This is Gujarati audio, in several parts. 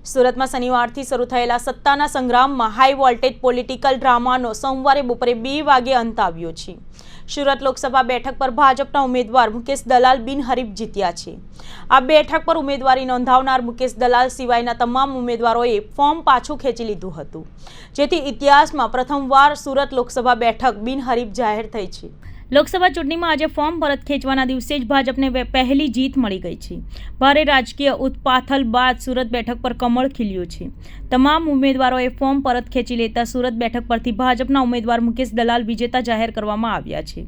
સુરતમાં શનિવારથી શરૂ થયેલા સત્તાના સંગ્રામમાં હાઈ વોલ્ટેજ પોલિટિકલ ડ્રામાનો સોમવારે બપોરે 2 વાગે અંત આવ્યો છે। સુરત લોકસભા બેઠક પર ભાજપના ઉમેદવાર મુકેશ દલાલ બિનહરીફ જીત્યા છે। આ બેઠક પર ઉમેદવારી નોંધાવનાર મુકેશ દલાલ સિવાયના તમામ ઉમેદવારોએ ફોર્મ પાછું ખેંચી લીધું હતું, જેથી ઇતિહાસમાં પ્રથમવાર સુરત લોકસભા બેઠક બિનહરીફ જાહેર થઈ છે। લોકસભા ચૂંટણીમાં આજે ફોર્મ પરત ખેંચવાના દિવસે જ ભાજપને પહેલી જીત મળી ગઈ છે। ભારે રાજકીય ઉથપાથલ બાદ સુરત બેઠક પર કમળ ખીલ્યું છે। તમામ ઉમેદવારોએ ફોર્મ પરત ખેંચી લેતા સુરત બેઠક પરથી ભાજપના ઉમેદવાર મુકેશ દલાલ વિજેતા જાહેર કરવામાં આવ્યા છે।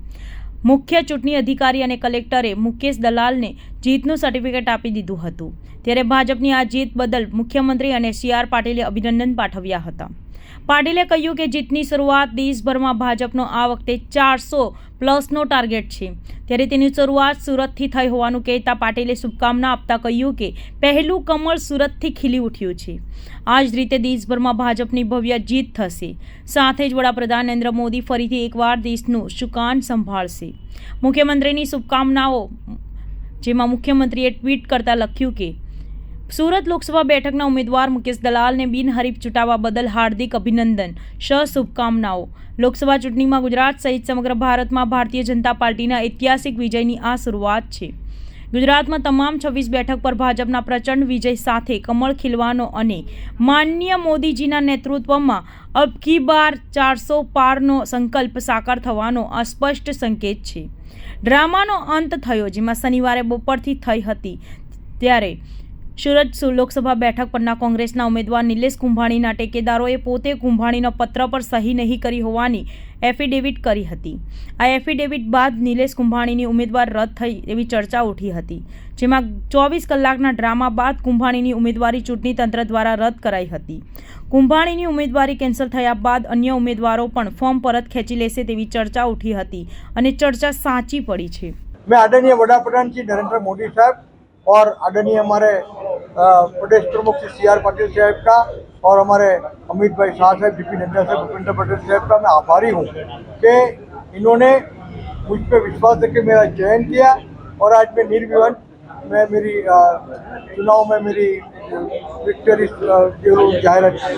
મુખ્ય ચૂંટણી અધિકારી અને કલેક્ટરે મુકેશ દલાલને જીતનું સર્ટિફિકેટ આપી દીધું હતું, ત્યારે ભાજપની આ જીત બદલ મુખ્યમંત્રી અને CR પાટીલે અભિનંદન પાઠવ્યા હતા। પાટીલે કહ્યું કે જીતની શરૂઆત દેશભરમાં ભાજપનો આ વખતે 400+ ટાર્ગેટ છે, ત્યારે તેની શરૂઆત સુરતથી થઈ હોવાનું કહેતા પાટીલે શુભકામના આપતા કહ્યું કે પહેલું કમળ સુરતથી ખીલી ઉઠ્યું છે। આ જ રીતે દેશભરમાં ભાજપની ભવ્ય જીત થશે, સાથે જ વડાપ્રધાન નરેન્દ્ર મોદી ફરીથી એકવાર દેશનું સુકાન સંભાળશે। મુખ્યમંત્રીની શુભકામનાઓ, જેમાં મુખ્યમંત્રીએ ટ્વીટ કરતા લખ્યું કે સુરત લોકસભા બેઠકના ઉમેદવાર મુકેશ દલાલને બિનહરીફ ચૂંટાવા બદલ હાર્દિક અભિનંદન, શુભકામનાઓ। લોકસભા ચૂંટણીમાં ગુજરાત સહિત સમગ્ર ભારતમાં ભારતીય જનતા પાર્ટીના ઐતિહાસિક વિજયની આ શરૂઆત છે। ગુજરાતમાં તમામ 26 બેઠક પર ભાજપના પ્રચંડ વિજય સાથે કમળ ખીલવાનો અને માનનીય મોદીજીના નેતૃત્વમાં અબ કી બાર 400 પારનો સંકલ્પ સાકાર થવાનો આ સ્પષ્ટ સંકેત છે। ડ્રામાનો અંત થયો, જેમાં શનિવારે બપોરથી થઈ હતી, ત્યારે સુરત લોકસભા બેઠક પરના કોંગ્રેસના ઉમેદવાર નિલેશ કુંભાણીના ટેકેદારોએ પોતે કુંભાણીના પત્ર પર સહી નહીં કરી હોવાની એફિડેવિટ કરી હતી। આ એફિડેવિટ બાદ નિલેશ કુંભાણીની ઉમેદવાર રદ થઈ એવી ચર્ચા ઉઠી હતી, જેમાં 24 કલાકના ડ્રામા બાદ કુંભાણીની ઉમેદવારી ચૂંટણી તંત્ર દ્વારા રદ કરાઈ હતી। કુંભાણીની ઉમેદવારી કેન્સલ થયા બાદ અન્ય ઉમેદવારો પણ ફોર્મ પરત ખેંચી લેશે તેવી ચર્ચા ઉઠી હતી અને ચર્ચા સાચી પડી છે। मैं आदरणीय वडाप्रधान जी नरेंद्र मोदी साहब और आदरणीय हमारे प्रदेश प्रमुख श्री CR पाटिल साहब का और हमारे अमित भाई शाह साहब, JP नड्डा साहब, भूपेंद्र पटेल साहब का मैं आभारी हूँ कि इन्होंने मुझ पर विश्वास करके मेरा चयन किया और आज मैं निर्विवाद मैं मेरी चुनाव में मेरी विक्टरी जाहिर की।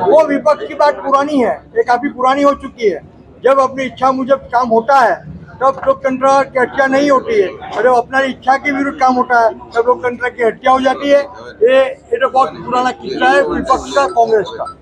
वो विपक्ष की बात पुरानी है, ये काफ़ी पुरानी हो चुकी है। जब अपनी इच्छा मुजब काम होता है तब लोकतंत्र की हत्या नहीं होती है, और जब अपना इच्छा के विरुद्ध काम होता है तब लोकतंत्र की हत्या हो जाती है। ये तो बहुत पुराना किस्सा है विपक्ष का, कांग्रेस का।